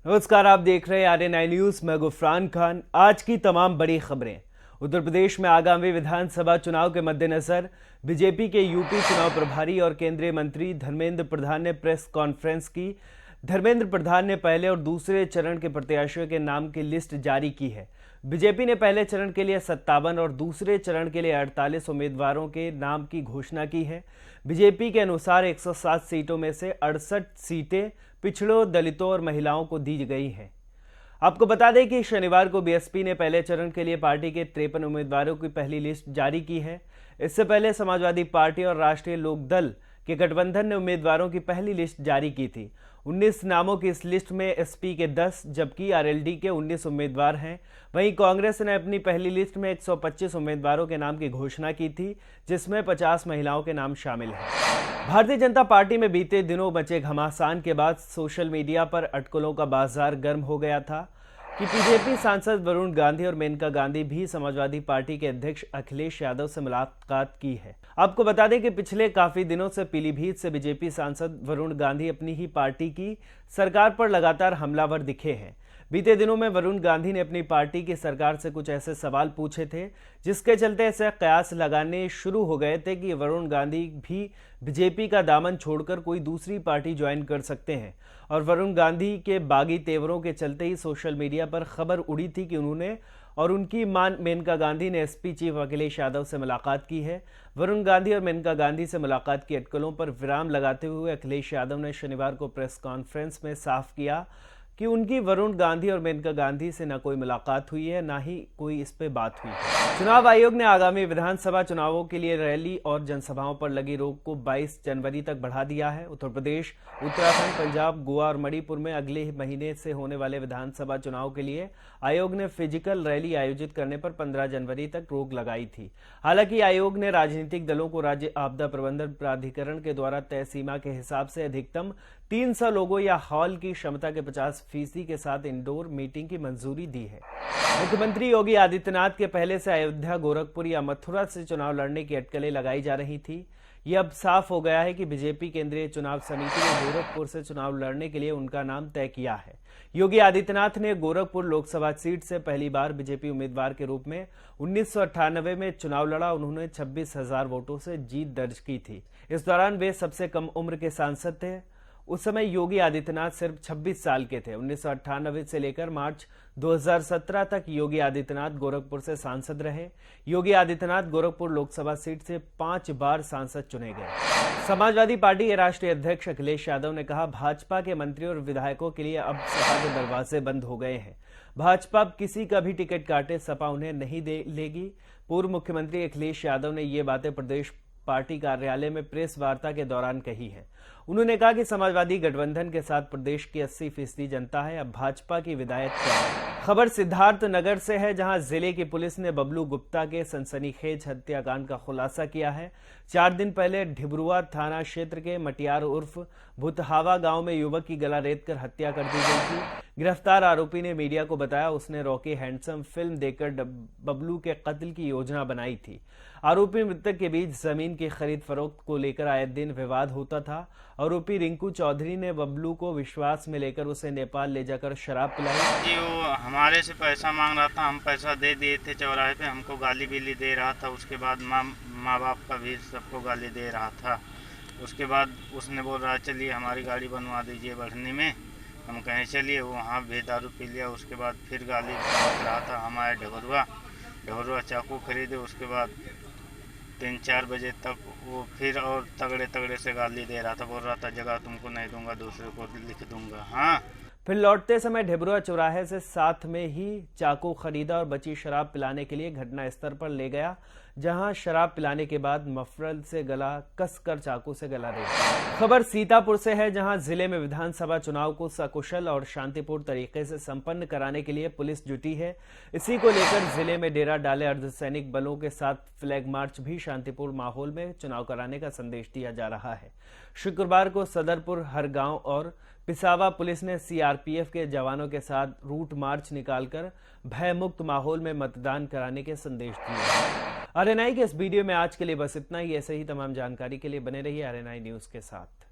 नमस्कार, आप देख रहे हैं आरएनआई न्यूज। मैं गुफरान खान। आज की तमाम बड़ी खबरें। उत्तर प्रदेश में आगामी विधानसभा चुनाव के मद्देनजर बीजेपी के यूपी चुनाव प्रभारी और केंद्रीय मंत्री धर्मेंद्र प्रधान ने प्रेस कॉन्फ्रेंस की। धर्मेंद्र प्रधान ने पहले और दूसरे चरण के प्रत्याशियों के नाम की लिस्ट जारी की है। बीजेपी ने पहले चरण के लिए 57 और दूसरे चरण के लिए 48 उम्मीदवारों के नाम की घोषणा की है। बीजेपी के अनुसार 107 सीटों में से 68 सीटें पिछड़ों, दलितों और महिलाओं को दी गई हैं। आपको बता दें कि शनिवार को बीएसपी ने पहले चरण के लिए पार्टी के 53 उम्मीदवारों की पहली लिस्ट जारी की है। इससे पहले समाजवादी पार्टी और राष्ट्रीय लोकदल के गठबंधन ने उम्मीदवारों की पहली लिस्ट जारी की थी। 19 नामों की इस लिस्ट में एसपी के 10 जबकि आरएलडी के 19 उम्मीदवार हैं। वहीं कांग्रेस ने अपनी पहली लिस्ट में 125 उम्मीदवारों के नाम की घोषणा की थी, जिसमें 50 महिलाओं के नाम शामिल हैं। भारतीय जनता पार्टी में बीते दिनों मचे घमासान के बाद सोशल मीडिया पर अटकलों का बाजार गर्म हो गया था कि बीजेपी सांसद वरुण गांधी और मेनका गांधी भी समाजवादी पार्टी के अध्यक्ष अखिलेश यादव से मुलाकात की है। आपको बता दें कि पिछले काफी दिनों से पीलीभीत से बीजेपी सांसद वरुण गांधी अपनी ही पार्टी की सरकार पर लगातार हमलावर दिखे हैं। बीते दिनों में वरुण गांधी ने अपनी पार्टी की सरकार से कुछ ऐसे सवाल पूछे थे, जिसके चलते ऐसे कयास लगाने शुरू हो गए थे कि वरुण गांधी भी बीजेपी का दामन छोड़कर कोई दूसरी पार्टी ज्वाइन कर सकते हैं। और वरुण गांधी के बागी तेवरों के चलते ही सोशल मीडिया पर खबर उड़ी थी कि उन्होंने और उनकी मां मेनका गांधी ने एसपी चीफ अखिलेश यादव से मुलाकात की है। वरुण गांधी और मेनका गांधी से मुलाकात की अटकलों पर विराम लगाते हुए अखिलेश यादव ने शनिवार को प्रेस कॉन्फ्रेंस में साफ किया कि उनकी वरुण गांधी और मेनका गांधी से न कोई मुलाकात हुई है, न ही कोई इस पे बात हुई है। चुनाव आयोग ने आगामी विधानसभा चुनावों के लिए रैली और जनसभाओं पर लगी रोक को 22 जनवरी तक बढ़ा दिया है। उत्तर प्रदेश, उत्तराखंड, पंजाब, गोवा और मणिपुर में अगले महीने से होने वाले विधानसभा चुनाव के लिए आयोग ने फिजिकल रैली आयोजित करने पर 15 जनवरी तक रोक लगाई थी। हालांकि आयोग ने राजनीतिक दलों को राज्य आपदा प्रबंधन प्राधिकरण के द्वारा तय सीमा के हिसाब से अधिकतम 300 लोगों या हॉल की क्षमता के 50% के साथ इंडोर मीटिंग की मंजूरी दी है। मुख्यमंत्री योगी आदित्यनाथ के पहले से अयोध्या, गोरखपुर या मथुरा से चुनाव लड़ने की अटकलें लगाई जा रही थी। यह अब साफ हो गया है कि बीजेपी केंद्रीय चुनाव समिति ने गोरखपुर से चुनाव लड़ने के लिए उनका नाम तय किया है। योगी आदित्यनाथ ने गोरखपुर लोकसभा सीट से पहली बार बीजेपी उम्मीदवार के रूप में 1998 में चुनाव लड़ा। उन्होंने 26,000 वोटों से जीत दर्ज की थी। इस दौरान वे सबसे कम उम्र के सांसद थे। उस समय योगी आदित्यनाथ सिर्फ 26 साल के थे। 1998 से लेकर मार्च 2017 तक योगी आदित्यनाथ गोरखपुर से सांसद रहे। योगी आदित्यनाथ गोरखपुर लोकसभा सीट से 5 बार सांसद चुने गए। समाजवादी पार्टी के राष्ट्रीय अध्यक्ष अखिलेश यादव ने कहा, भाजपा के मंत्रियों और विधायकों के लिए अब सपा के दरवाजे बंद हो गए हैं। भाजपा किसी का भी टिकट काटे, सपा उन्हें नहीं लेगी। पूर्व मुख्यमंत्री अखिलेश यादव ने ये बातें प्रदेश पार्टी कार्यालय में प्रेस वार्ता के दौरान कही है। उन्होंने कहा कि समाजवादी गठबंधन के साथ प्रदेश की 80% जनता है, अब भाजपा की विधायक क्या है। खबर सिद्धार्थ नगर से है, जहां जिले की पुलिस ने बबलू गुप्ता के सनसनीखेज हत्याकांड का खुलासा किया है। 4 दिन पहले ढिबरुआ थाना क्षेत्र के मटियार उर्फ भुतहावा गांव में युवक की गला रेतकर हत्या कर दी गई थी। गिरफ्तार आरोपी ने मीडिया को बताया उसने रॉकी हैंडसम फिल्म देखकर बबलू के कत्ल की योजना बनाई थी। आरोपी मृतक के बीच जमीन की खरीद फरोख्त को लेकर आए दिन विवाद होता था। आरोपी रिंकू चौधरी ने बबलू को विश्वास में लेकर उसे नेपाल ले जाकर शराब पिलाई। वो हमारे से पैसा मांग रहा था, हम पैसा दे दिए थे चौराहे पे, हमको गाली बिली दे रहा था। उसके बाद माँ बाप का भी सबको गाली दे रहा था। उसके बाद उसने बोल रहा चलिए हमारी गाड़ी बनवा दीजिए बढ़नी में। हम कहें चलिए, वहाँ भी दारू पी लिया। उसके बाद फिर गाली बक रहा था। हम आए ढबरुआ चाकू खरीदे। उसके बाद 3-4 बजे तक वो फिर और तगड़े से गाली दे रहा था। बोल रहा था जगह तुमको नहीं दूंगा, दूसरे को लिख दूंगा। हाँ, फिर लौटते समय ढिबरुआ चौराहे से साथ में ही चाकू खरीदा और बची शराब पिलाने के लिए घटना स्थल पर ले गया, जहां शराब पिलाने के बाद मफरल से गला कसकर चाकू से गला रेत। खबर सीतापुर से है, जहां जिले में विधानसभा चुनाव को सकुशल और शांतिपूर्ण तरीके से संपन्न कराने के लिए पुलिस जुटी है। इसी को लेकर जिले में डेरा डाले अर्धसैनिक बलों के साथ फ्लैग मार्च भी शांतिपूर्ण माहौल में चुनाव कराने का संदेश दिया जा रहा है। शुक्रवार को सदरपुर, हरगांव और पिसावा पुलिस ने सीआरपीएफ के जवानों के साथ रूट मार्च निकालकर भयमुक्त माहौल में मतदान कराने के संदेश दिए। आरएनआई के इस वीडियो में आज के लिए बस इतना ही। ऐसे ही तमाम जानकारी के लिए बने रहिए आरएनआई न्यूज के साथ।